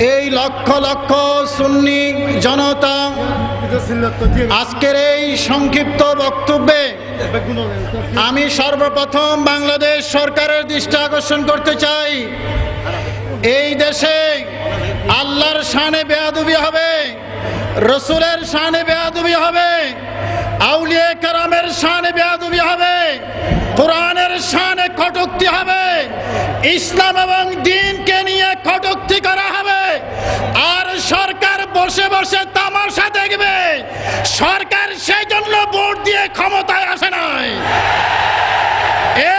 এই লক্ষ লক্ষ সুন্নি জনতা আজকের এই সংক্ষিপ্ত বক্তব্যে আমি সর্বপ্রথম বাংলাদেশ সরকারের দৃষ্টি আকর্ষণ করতে চাই, এই দেশে আল্লাহর শানে বেয়াদবি হবে, রসুলের শানে বেয়াদবি হবে, আউলিয়া কেরামের শানে বেয়াদবি হবে, কোরআনের শানে কটূক্তি হবে, ইসলাম এবং দ্বীনকে নিয়ে কটূক্তি করা হবে। আর সরকার বসে বসে তামাশা দেখবে। সরকার সেই জন্য ভোট দিয়ে ক্ষমতায় আসে নাই।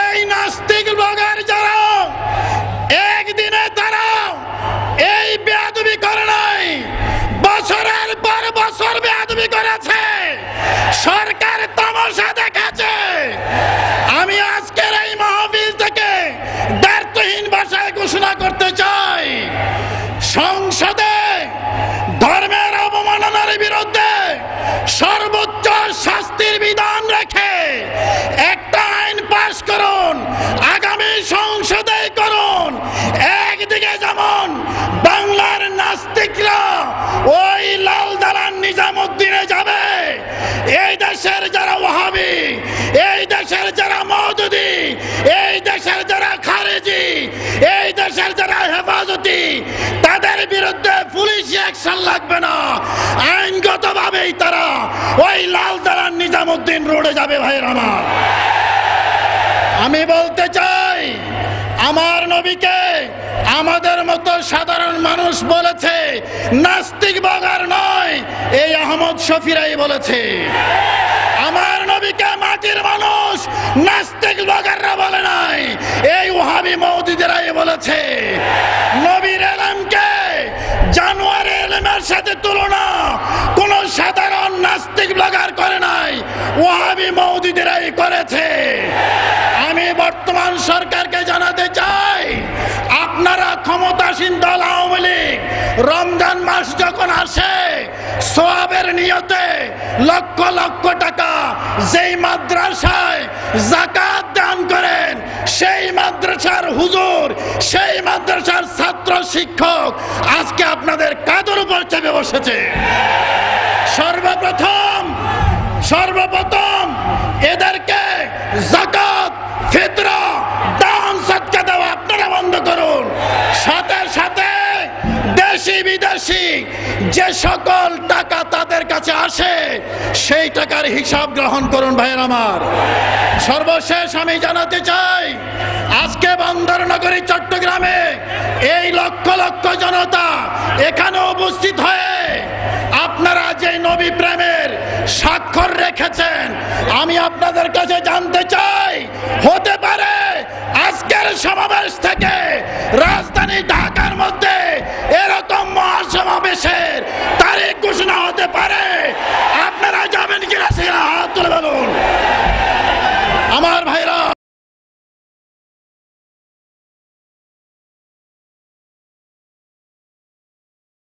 এই নাস্তিক ব্লগার যারা একদিনে তারা এই বেয়াদবি করে নাই, বছরের পর বছর বেয়াদবি করেছে, সরকার তামাশা দেখাচ্ছে। আমি আজকের এই মাহফিল থেকে দায়িত্বহীন ভাষায় ঘোষণা করতে চাই, সংসদে ধর্মের অবমাননার বিরুদ্ধে সর্বোচ্চ শাস্তির বিধান রেখে একটা আইন পাশ করুন, আগামী সংসদে করুন। একদিকে যেমন বাংলার নাস্তিকরা ওই লাল দালান নিজামুদ্দিনে যাবে, এই দেশের যারা ওয়াহাবি, এই দেশের যারা মওদুদি, এই দেশের যারা খারেজি, এই দেশের যারা হেফাজতি, তাদের বিরুদ্ধে পুলিশ অ্যাকশন লাগবে না, আইনগতভাবেই তারা ওই লাল দালান নিজামুদ্দিন রোডে যাবে। ভাইয়ের আমার, আমি বলতে চাই, আমার নবীকে আমাদের মতো সাধারণ মানুষ বলেছে, নাস্তিক ব্লগার নয়, এই আহমদ শফিরাই বলেছে। আমার নবীকে মাটির মানুষ, নাস্তিক ব্লগাররা বলে নাই, এই ওয়াহাবি মওদুদিরাই বলেছে। নবীর ইলমকে জানোয়ারের ইলমের সাথে তুলনা কোন সাধারণ নাস্তিক ব্লগার করে নাই, ওয়াহাবি মওদুদিরাই করেছে। আমি বর্তমান সরকারকে জানাতে চাই, আপনারা ক্ষমতাসীন দল আওয়ামী লীগ রমজান মাস যখন আসে, সওয়াবের নিয়তে লক্ষ লক্ষ টাকা যেই মাদ্রাসায় যাকাত দান করেন, সেই মাদ্রাসার হুজুর, সেই মাদ্রাসার ছাত্র শিক্ষক আজকে আপনাদের কাঁধের উপর চেপে বসেছে। সর্বপ্রথম এদেরকে যাকাত, ফিতরা, দান সদকা দেওয়া আপনারা বন্ধ করুন। সাথে সাথে দেশি বিদেশি যে সকল টাকা তাদের কাছে আসে, সেই টাকার হিসাব গ্রহণ করুন। ভাইয়ের আমার, সর্বশেষ আমি জানাতে চাই, আজকে বন্দর নগরী চট্টগ্রামে এই লক্ষ লক্ষ জনতা এখানে উপস্থিত হয়ে আপনারা যে নবী প্রেমের স্বাক্ষর রেখেছেন, আমি আপনাদের কাছে জানতে